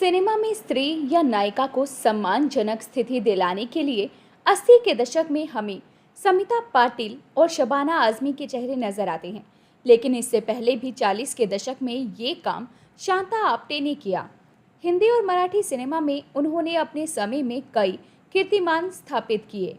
Cinema में स्त्री या नायिका को सम्मानजनक स्थिति दिलाने के लिए 80 के दशक में हमें समिता पाटिल और शबाना आजमी के चेहरे नजर आते हैं। लेकिन इससे पहले भी 40 के दशक में ये काम शांता आप्टे ने किया। हिंदी और मराठी सिनेमा में उन्होंने अपने समय में कई कीर्तिमान स्थापित किए।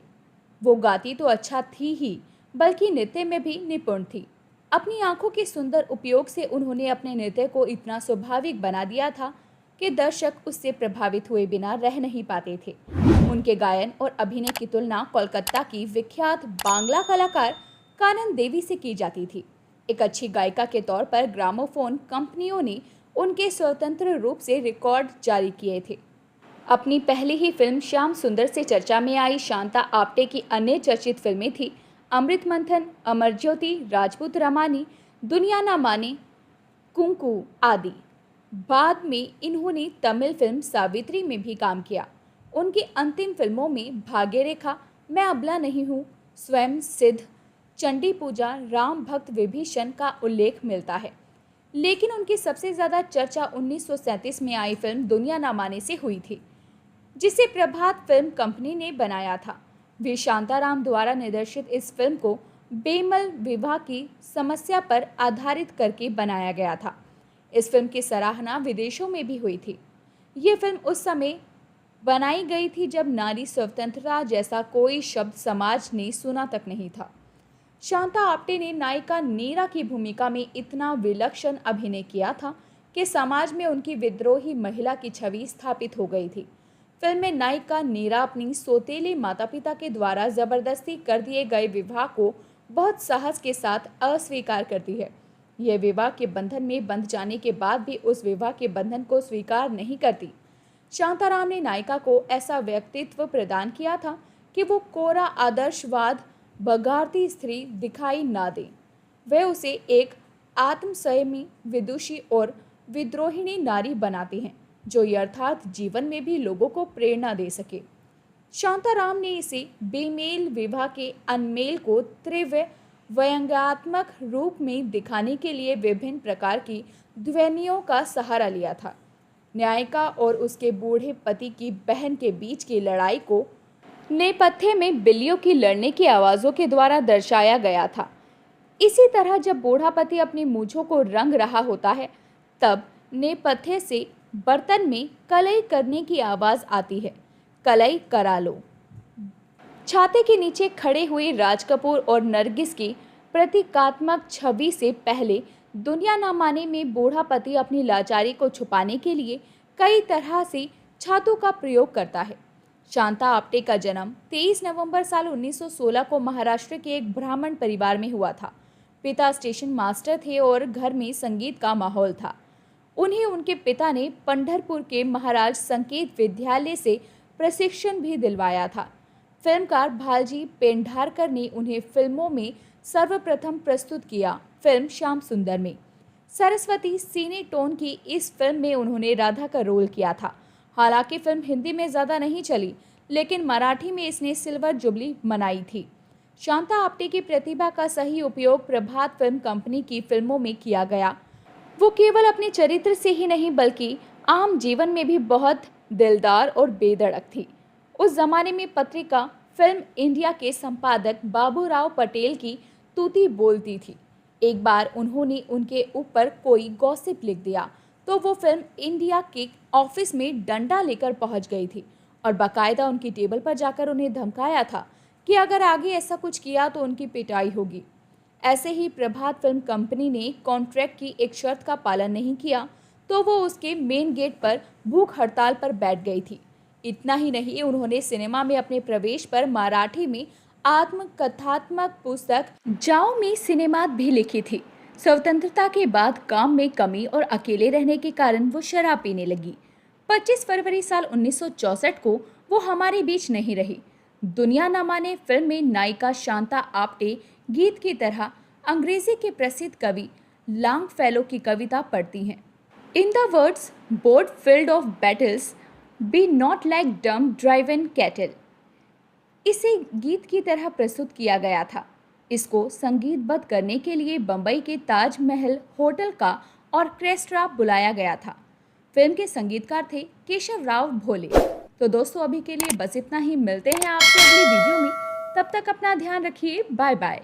वो गाती तो अच्छा थी ही, बल्कि नृत्य में भी निपुण थी। अपनी आंखों के सुंदर उपयोग से उन्होंने अपने नृत्य को इतना स्वाभाविक बना दिया था कि दर्शक उससे प्रभावित हुए बिना रह नहीं पाते थे। उनके गायन और अभिनय की तुलना कोलकाता की विख्यात बांग्ला कलाकार कानन देवी से की जाती थी। एक अच्छी गायिका के तौर पर ग्रामोफोन कंपनियों ने उनके स्वतंत्र रूप से रिकॉर्ड जारी किए थे। अपनी पहली ही फिल्म श्याम सुंदर से चर्चा में आई शांता आप्टे की अन्य चर्चित फिल्में थी अमृत मंथन, अमर ज्योति, राजपूत रामानी, दुनिया ना माने, कुंकू आदि। बाद में इन्होंने तमिल फिल्म सावित्री में भी काम किया। उनकी अंतिम फिल्मों में भाग्यरेखा, मैं अबला नहीं हूँ, स्वयं सिद्ध, चंडी पूजा, राम भक्त विभीषण का उल्लेख मिलता है। लेकिन उनकी सबसे ज़्यादा चर्चा 1937 में आई फिल्म दुनिया ना माने से हुई थी, जिसे प्रभात फिल्म कंपनी ने बनाया था। वी शांताराम द्वारा निर्देशित इस फिल्म को बेमल विवाह की समस्या पर आधारित करके बनाया गया था। इस फिल्म की सराहना विदेशों में भी हुई थी। ये फिल्म उस समय बनाई गई थी जब नारी स्वतंत्रता जैसा कोई शब्द समाज ने सुना तक नहीं था। शांता आप्टे ने नायिका नीरा की भूमिका में इतना विलक्षण अभिनय किया था कि समाज में उनकी विद्रोही महिला की छवि स्थापित हो गई थी। फिल्म में नायिका नीरा अपनी सौतेले माता पिता के द्वारा जबरदस्ती कर दिए गए विवाह को बहुत साहस के साथ अस्वीकार करती है। यह विवाह के बंधन में बंध जाने के बाद भी उस विवाह के बंधन को स्वीकार नहीं करती। शांताराम ने नायिका को ऐसा व्यक्तित्व प्रदान किया था कि वो कोरा आदर्शवाद बघाड़ती स्त्री दिखाई ना दे। वे उसे एक आत्मसंयमी, विदुषी और विद्रोहिणी नारी बनाते हैं, जो यथार्थ जीवन में भी लोगों को प्रेरणा दे सके। शांताराम ने इसे बेमेल विवाह के अनमेल को तीव्र व्यंग्यात्मक रूप में दिखाने के लिए विभिन्न प्रकार की ध्वनियों का सहारा लिया था। न्यायिका और उसके बूढ़े पति की बहन के बीच की लड़ाई को नेपथ्य में बिल्लियों की लड़ने की आवाज़ों के द्वारा दर्शाया गया था। इसी तरह जब बूढ़ा पति अपनी मूंछों को रंग रहा होता है, तब नेपथ्य से बर्तन में कलई करने की आवाज़ आती है, कलई करा लो। छाते के नीचे खड़े हुए राज कपूर और नरगिस की प्रतीकात्मक छवि से पहले दुनिया ना माने में बूढ़ा पति अपनी लाचारी को छुपाने के लिए कई तरह से छातों का प्रयोग करता है। शांता आप्टे का जन्म 23 नवंबर साल 1916 को महाराष्ट्र के एक ब्राह्मण परिवार में हुआ था। पिता स्टेशन मास्टर थे और घर में संगीत का माहौल था। उन्हें उनके पिता ने पंढरपुर के महाराज संकेत विद्यालय से प्रशिक्षण भी दिलवाया था। फिल्मकार भालजी पेंढारकर ने उन्हें फिल्मों में सर्वप्रथम प्रस्तुत किया। फिल्म श्याम सुंदर में सरस्वती सीने टोन की इस फिल्म में उन्होंने राधा का रोल किया था। हालांकि फिल्म हिंदी में ज़्यादा नहीं चली, लेकिन मराठी में इसने सिल्वर जुबली मनाई थी। शांता आप्टे की प्रतिभा का सही उपयोग प्रभात फिल्म कंपनी की फिल्मों में किया गया। वो केवल अपने चरित्र से ही नहीं, बल्कि आम जीवन में भी बहुत दिलदार और बेधड़क थी। उस जमाने में पत्रिका फिल्म इंडिया के संपादक बाबूराव पटेल की तूती बोलती थी। एक बार उन्होंने उनके ऊपर कोई गॉसिप लिख दिया तो वो फिल्म इंडिया के ऑफिस में डंडा लेकर पहुंच गई थी और बाकायदा उनकी टेबल पर जाकर उन्हें धमकाया था कि अगर आगे ऐसा कुछ किया तो उनकी पिटाई होगी। ऐसे ही प्रभात फिल्म कंपनी ने कॉन्ट्रैक्ट की एक शर्त का पालन नहीं किया तो वो उसके मेन गेट पर भूख हड़ताल पर बैठ गई थी। इतना ही नहीं, उन्होंने सिनेमा में अपने प्रवेश पर मराठी में आत्मकथात्मक पुस्तक जाओ में सिनेमा भी लिखी थी। स्वतंत्रता के बाद काम में कमी और अकेले रहने के कारण वो शराब पीने लगी। 25 फरवरी साल 1964 को वो हमारे बीच नहीं रही। दुनिया ना माने फिल्म में नायिका शांता आप्टे गीत की तरह अंग्रेजी के प्रसिद्ध कवि लॉन्गफेलो की कविता पढ़ती हैं। In the world's broad field of battles be not like dumb driven cattle. इसे गीत की तरह प्रस्तुत किया गया था। इसको संगीतबद्ध करने के लिए बम्बई के ताजमहल होटल का ऑर्केस्ट्रा बुलाया गया था। फिल्म के संगीतकार थे केशव राव भोले। तो दोस्तों अभी के लिए बस इतना ही, मिलते हैं आपसे अगली वीडियो में। तब तक अपना ध्यान रखिए, बाय बाय।